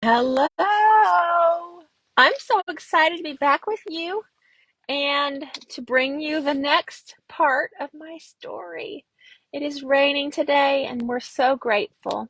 Hello. I'm so excited to be back with you and to bring you the next part of my story. It is raining today and we're so grateful.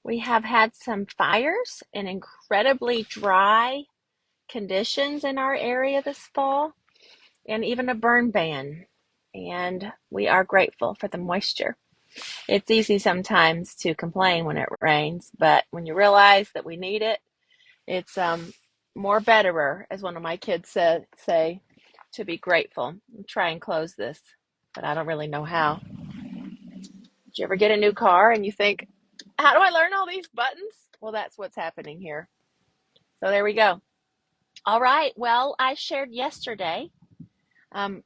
We have had some fires and incredibly dry conditions in our area this fall, and even a burn ban. And we are grateful for the moisture. It's easy sometimes to complain when it rains, but when you realize that we need it, it's more betterer, as one of my kids say, to be grateful. I'll try and close this, but I don't really know how. Did you ever get a new car and you think, how do I learn all these buttons? Well, that's what's happening here. So there we go. All right. Well, I shared yesterday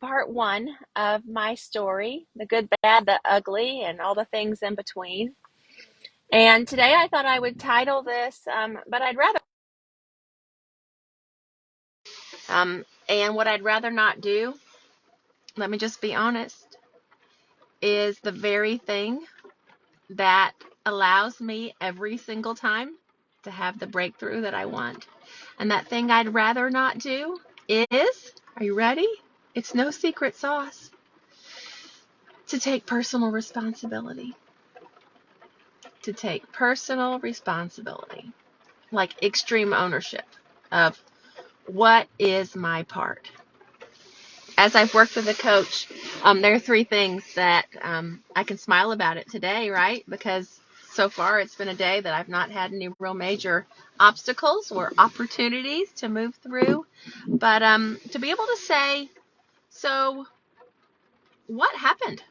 part one of my story, the good, bad, the ugly, and all the things in between. And today I thought I would title this, but I'd rather. And what I'd rather not do, let me just be honest, is the very thing that allows me every single time to have the breakthrough that I want. And that thing I'd rather not do is, are you ready? It's no secret sauce. To take personal responsibility. To take personal responsibility. Like extreme ownership of what is my part. As I've worked with a coach, there are three things that I can smile about it today, right? Because so far it's been a day that I've not had any real major obstacles or opportunities to move through. But to be able to say, so what happened?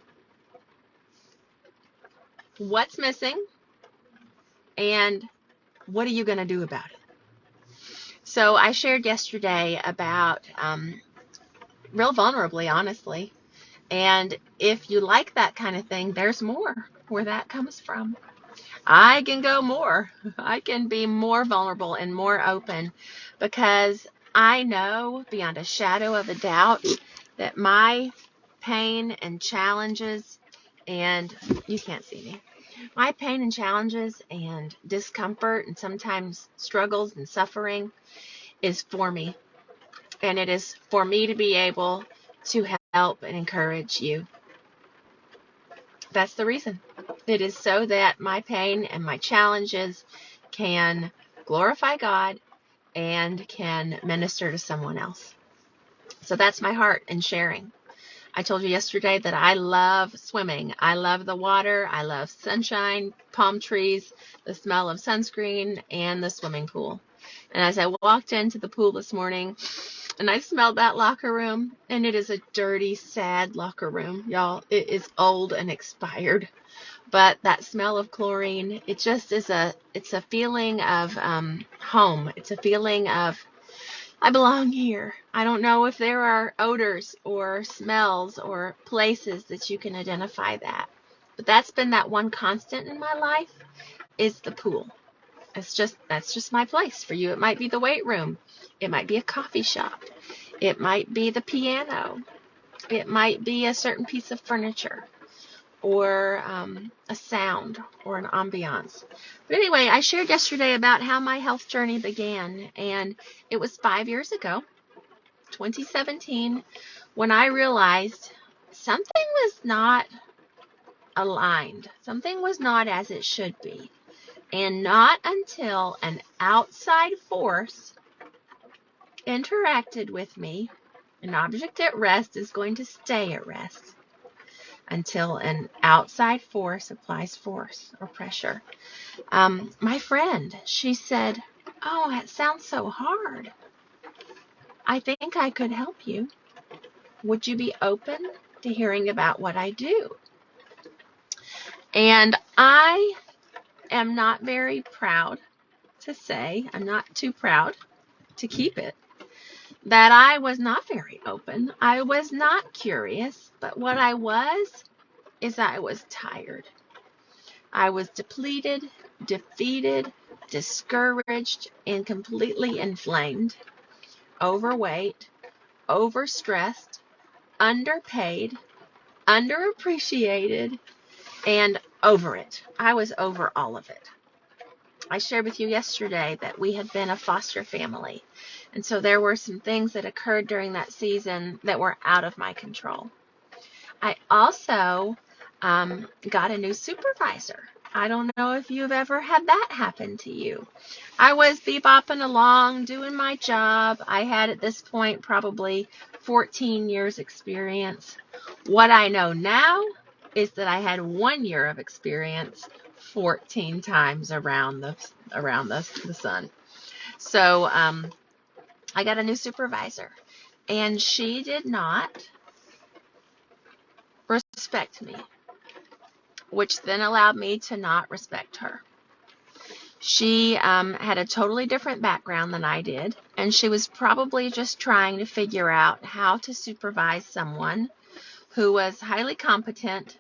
What's missing? And what are you going to do about it? So I shared yesterday about real vulnerably, honestly. And if you like that kind of thing, there's more where that comes from. I can go more. I can be more vulnerable and more open because I know beyond a shadow of a doubt that my pain and challenges, and you can't see me, my pain and challenges and discomfort and sometimes struggles and suffering is for me. And it is for me to be able to help and encourage you. That's the reason. It is so that my pain and my challenges can glorify God and can minister to someone else. So that's my heart in sharing. I told you yesterday that I love swimming. I love the water. I love sunshine, palm trees, the smell of sunscreen, and the swimming pool. And as I walked into the pool this morning, and I smelled that locker room, and it is a dirty, sad locker room, y'all. It is old and expired. But that smell of chlorine, it just is it's a feeling of home. It's a feeling of, I belong here. I don't know if there are odors or smells or places that you can identify that. But that's been that one constant in my life is the pool. That's just my place. For you, it might be the weight room. It might be a coffee shop. It might be the piano. It might be a certain piece of furniture or a sound or an ambiance. But anyway, I shared yesterday about how my health journey began, and it was 5 years ago, 2017, when I realized something was not aligned. Something was not as it should be. And not until an outside force interacted with me, an object at rest is going to stay at rest until an outside force applies force or pressure. My friend, she said, "Oh, that sounds so hard. I think I could help you. Would you be open to hearing about what I do?" And I am not very proud to say, I'm not too proud to keep it, that I was not very open. I was not curious, but what I was is I was tired. I was depleted, defeated, discouraged, and completely inflamed, overweight, overstressed, underpaid, underappreciated, and over it. I was over all of it. I shared with you yesterday that we had been a foster family. And so there were some things that occurred during that season that were out of my control. I also got a new supervisor. I don't know if you've ever had that happen to you. I was bebopping along, doing my job. I had at this point probably 14 years experience. What I know now is that I had 1 year of experience 14 times around the sun. So I got a new supervisor, and she did not respect me, which then allowed me to not respect her. She had a totally different background than I did, and she was probably just trying to figure out how to supervise someone who was highly competent,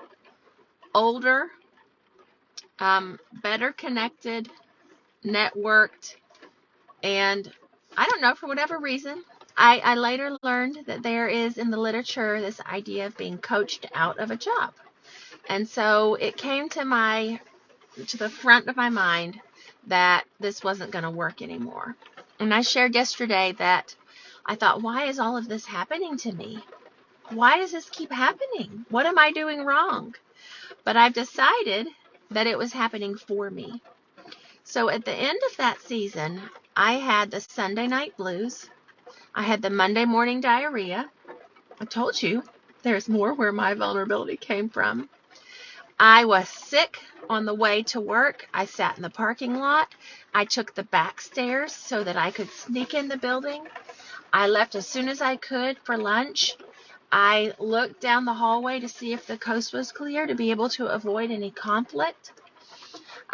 older, better connected, networked, and I don't know, for whatever reason, I later learned that there is in the literature this idea of being coached out of a job. And so it came to the front of my mind that this wasn't going to work anymore. And I shared yesterday that I thought, why is all of this happening to me? Why does this keep happening? What am I doing wrong? But I've decided that it was happening for me. So at the end of that season, I had the Sunday night blues. I had the Monday morning diarrhea. I told you there's more where my vulnerability came from. I was sick on the way to work. I sat in the parking lot. I took the back stairs so that I could sneak in the building. I left as soon as I could for lunch. I looked down the hallway to see if the coast was clear to be able to avoid any conflict.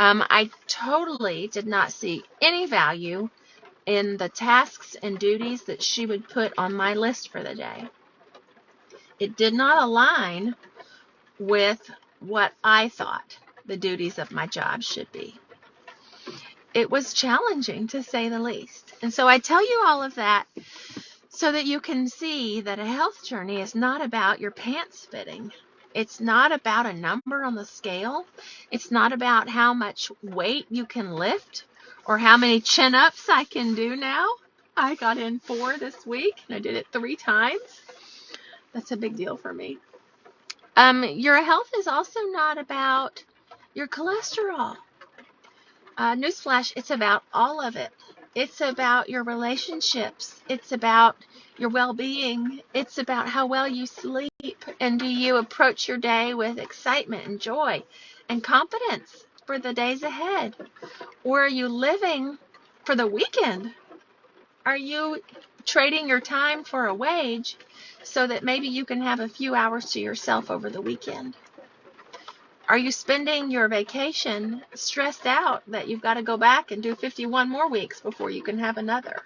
I totally did not see any value in the tasks and duties that she would put on my list for the day. It did not align with what I thought the duties of my job should be. It was challenging, to say the least. And so I tell you all of that so that you can see that a health journey is not about your pants fitting. It's not about a number on the scale. It's not about how much weight you can lift or how many chin-ups I can do now. I got in 4 this week, and I did it 3 times. That's a big deal for me. Your health is also not about your cholesterol. Newsflash, it's about all of it. It's about your relationships. It's about your well-being. It's about how well you sleep. And do you approach your day with excitement and joy and confidence for the days ahead? Or are you living for the weekend? Are you trading your time for a wage so that maybe you can have a few hours to yourself over the weekend? Are you spending your vacation stressed out that you've got to go back and do 51 more weeks before you can have another?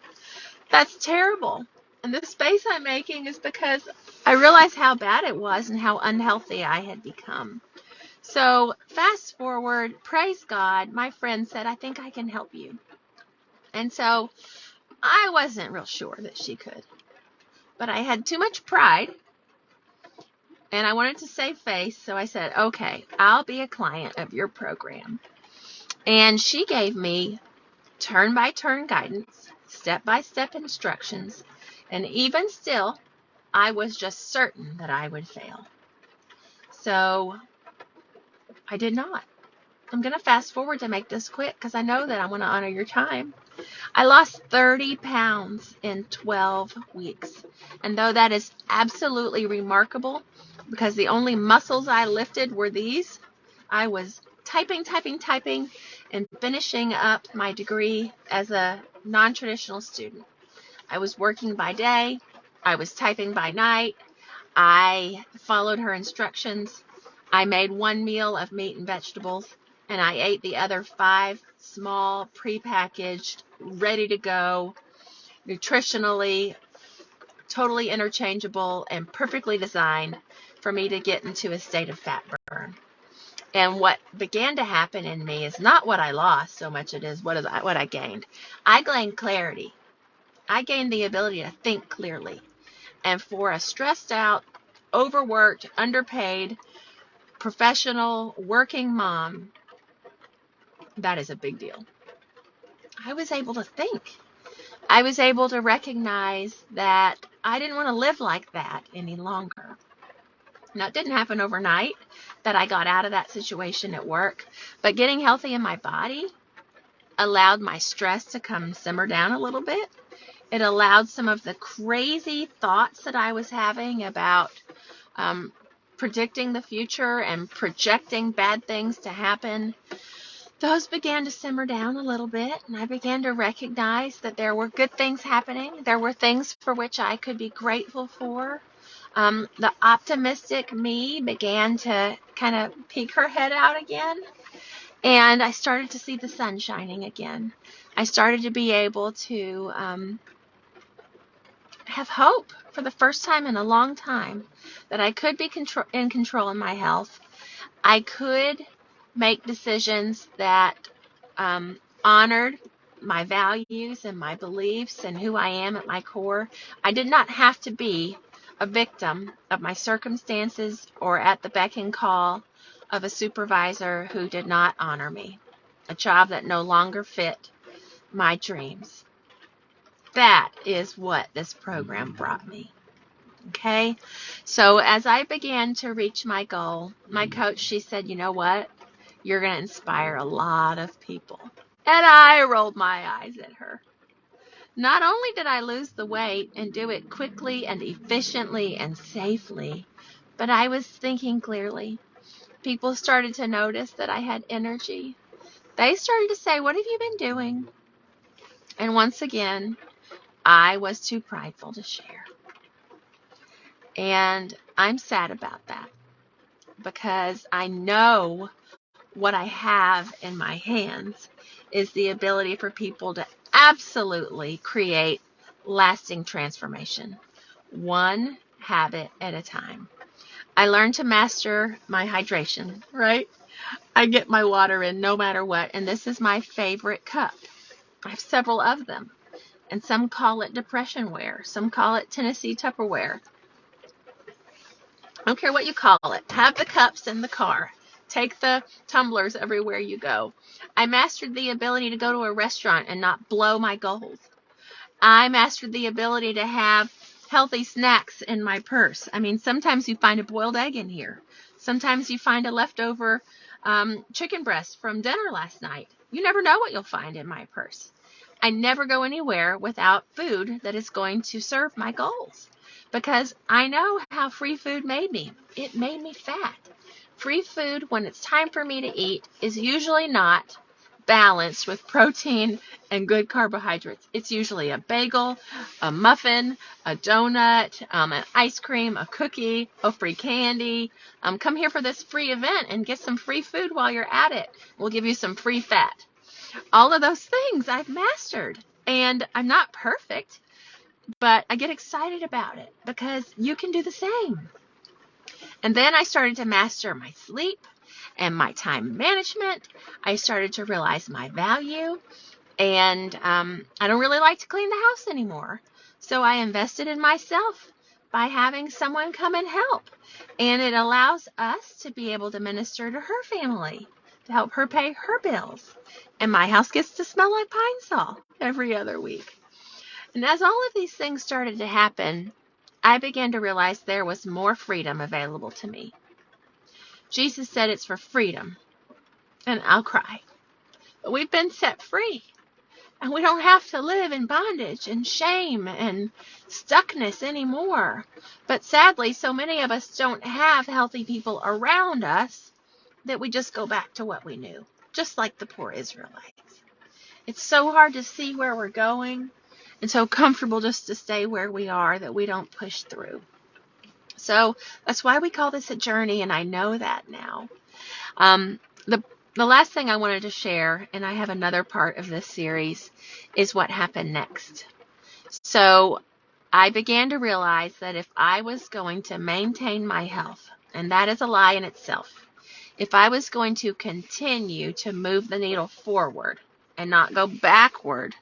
That's terrible. And the space I'm making is because I realized how bad it was and how unhealthy I had become. So fast forward, praise God, my friend said, I think I can help you. And so I wasn't real sure that she could. But I had too much pride. And I wanted to save face, so I said, okay, I'll be a client of your program. And she gave me turn-by-turn guidance, step-by-step instructions, and even still, I was just certain that I would fail. So I did not. I'm going to fast forward to make this quick because I know that I want to honor your time. I lost 30 pounds in 12 weeks. And though that is absolutely remarkable, because the only muscles I lifted were these, I was typing, and finishing up my degree as a non-traditional student. I was working by day. I was typing by night. I followed her instructions. I made 1 meal of meat and vegetables, and I ate the other 5 small, prepackaged, ready to go, nutritionally, totally interchangeable, and perfectly designed for me to get into a state of fat burn. And what began to happen in me is not what I lost so much it is what I gained. I gained clarity. I gained the ability to think clearly. And for a stressed out, overworked, underpaid, professional, working mom, that is a big deal. I was able to think. I was able to recognize that I didn't want to live like that any longer. Now, it didn't happen overnight that I got out of that situation at work, but getting healthy in my body allowed my stress to come simmer down a little bit. It allowed some of the crazy thoughts that I was having about predicting the future and projecting bad things to happen. Those began to simmer down a little bit, and I began to recognize that there were good things happening. There were things for which I could be grateful for. The optimistic me began to kind of peek her head out again, and I started to see the sun shining again. I started to be able to have hope for the first time in a long time that I could be in control of my health. I could make decisions that honored my values and my beliefs and who I am at my core. I did not have to be a victim of my circumstances or at the beck and call of a supervisor who did not honor me, a job that no longer fit my dreams. That is what this program brought me. Okay, so as I began to reach my goal, my coach, she said, you know what? You're going to inspire a lot of people. And I rolled my eyes at her. Not only did I lose the weight and do it quickly and efficiently and safely, but I was thinking clearly. People started to notice that I had energy. They started to say, what have you been doing? And once again, I was too prideful to share. And I'm sad about that because I know what I have in my hands is the ability for people to absolutely create lasting transformation, one habit at a time. I learned to master my hydration, right? I get my water in no matter what, and this is my favorite cup. I have several of them, and some call it depression ware. Some call it Tennessee Tupperware. I don't care what you call it. Have the cups in the car. Take the tumblers everywhere you go. I mastered the ability to go to a restaurant and not blow my goals. I mastered the ability to have healthy snacks in my purse. I mean, sometimes you find a boiled egg in here. Sometimes you find a leftover chicken breast from dinner last night. You never know what you'll find in my purse. I never go anywhere without food that is going to serve my goals because I know how free food made me. It made me fat. Free food, when it's time for me to eat, is usually not balanced with protein and good carbohydrates. It's usually a bagel, a muffin, a donut, an ice cream, a cookie, a free candy. Come here for this free event and get some free food while you're at it. We'll give you some free fat. All of those things I've mastered, and I'm not perfect, but I get excited about it because you can do the same. And then I started to master my sleep and my time management. I started to realize my value, and I don't really like to clean the house anymore. So I invested in myself by having someone come and help. And it allows us to be able to minister to her family, to help her pay her bills. And my house gets to smell like Pine Sol every other week. And as all of these things started to happen, I began to realize there was more freedom available to me. Jesus said it's for freedom, and I'll cry. But we've been set free, and we don't have to live in bondage and shame and stuckness anymore. But sadly, so many of us don't have healthy people around us that we just go back to what we knew, just like the poor Israelites. It's so hard to see where we're going and so comfortable just to stay where we are that we don't push through. So that's why we call this a journey, and I know that now. The last thing I wanted to share, and I have another part of this series, is what happened next. So I began to realize that if I was going to maintain my health, and that is a lie in itself, if I was going to continue to move the needle forward and not go backward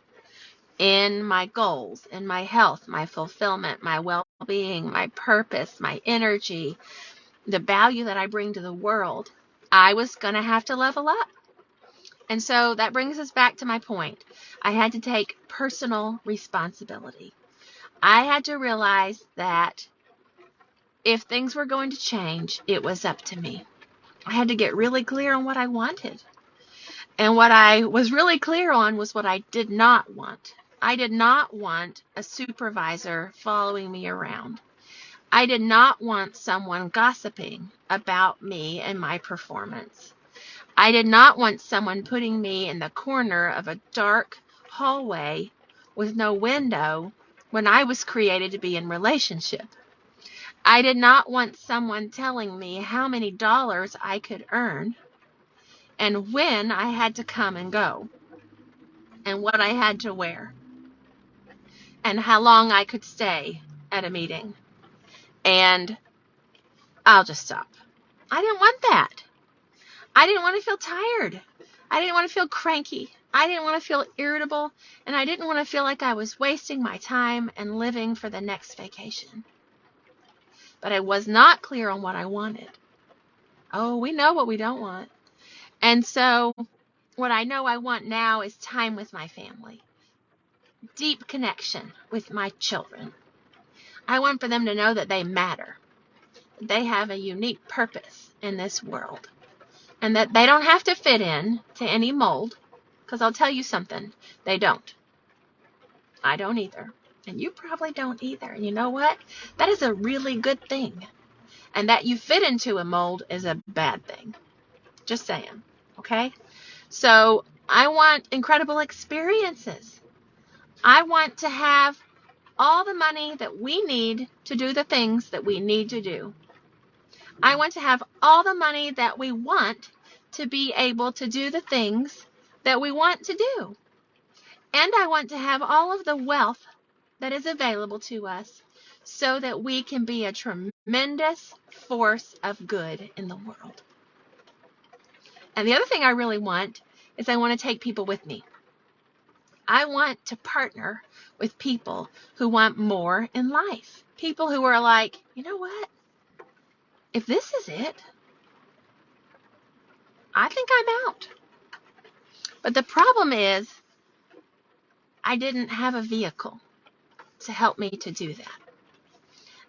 in my goals, in my health, my fulfillment, my well-being, my purpose, my energy, the value that I bring to the world, I was going to have to level up. And so that brings us back to my point. I had to take personal responsibility. I had to realize that if things were going to change, it was up to me. I had to get really clear on what I wanted. And what I was really clear on was what I did not want. I did not want a supervisor following me around. I did not want someone gossiping about me and my performance. I did not want someone putting me in the corner of a dark hallway with no window when I was created to be in relationship. I did not want someone telling me how many dollars I could earn and when I had to come and go and what I had to wear and how long I could stay at a meeting. And I'll just stop. I didn't want that. I didn't want to feel tired. I didn't want to feel cranky. I didn't want to feel irritable. And I didn't want to feel like I was wasting my time and living for the next vacation. But I was not clear on what I wanted. Oh, we know what we don't want. And so what I know I want now is time with my family. Deep connection with my children. I want for them to know that they matter. They have a unique purpose in this world. And that they don't have to fit in to any mold. Because I'll tell you something, they don't. I don't either. And you probably don't either. And you know what? That is a really good thing. And that you fit into a mold is a bad thing. Just saying. Okay? So I want incredible experiences. I want to have all the money that we need to do the things that we need to do. I want to have all the money that we want to be able to do the things that we want to do. And I want to have all of the wealth that is available to us so that we can be a tremendous force of good in the world. And the other thing I really want is I want to take people with me. I want to partner with people who want more in life. People who are like, you know what? If this is it, I think I'm out. But the problem is, I didn't have a vehicle to help me to do that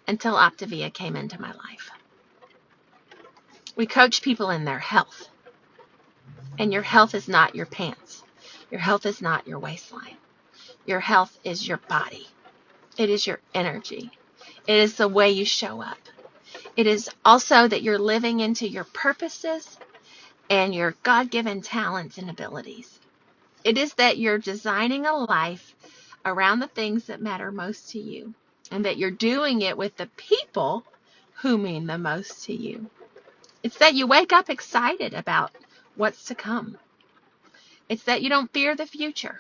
until Optavia came into my life. We coach people in their health. And your health is not your pants. Your health is not your waistline. Your health is your body. It is your energy. It is the way you show up. It is also that you're living into your purposes and your God-given talents and abilities. It is that you're designing a life around the things that matter most to you, and that you're doing it with the people who mean the most to you. It's that you wake up excited about what's to come. It's that you don't fear the future.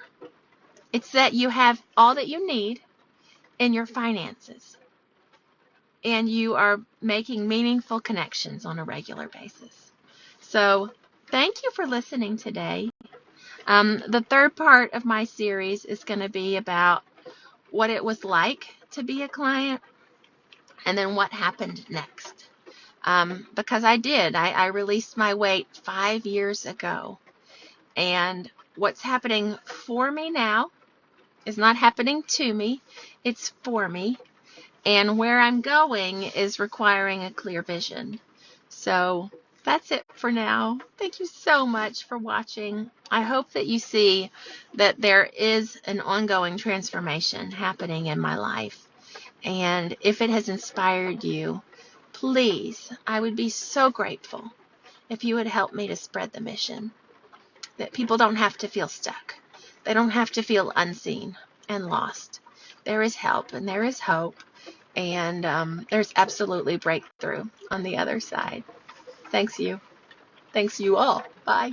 It's that you have all that you need in your finances, and you are making meaningful connections on a regular basis. So thank you for listening today. The third part of my series is going to be about what it was like to be a client and then what happened next. Because I released my weight 5 years ago. And what's happening for me now is not happening to me, it's for me. And where I'm going is requiring a clear vision. So that's it for now. Thank you so much for watching. I hope that you see that there is an ongoing transformation happening in my life. And if it has inspired you, please, I would be so grateful if you would help me to spread the mission. That people don't have to feel stuck. They don't have to feel unseen and lost. There is help and there is hope. And there's absolutely breakthrough on the other side. Thanks you all. Bye.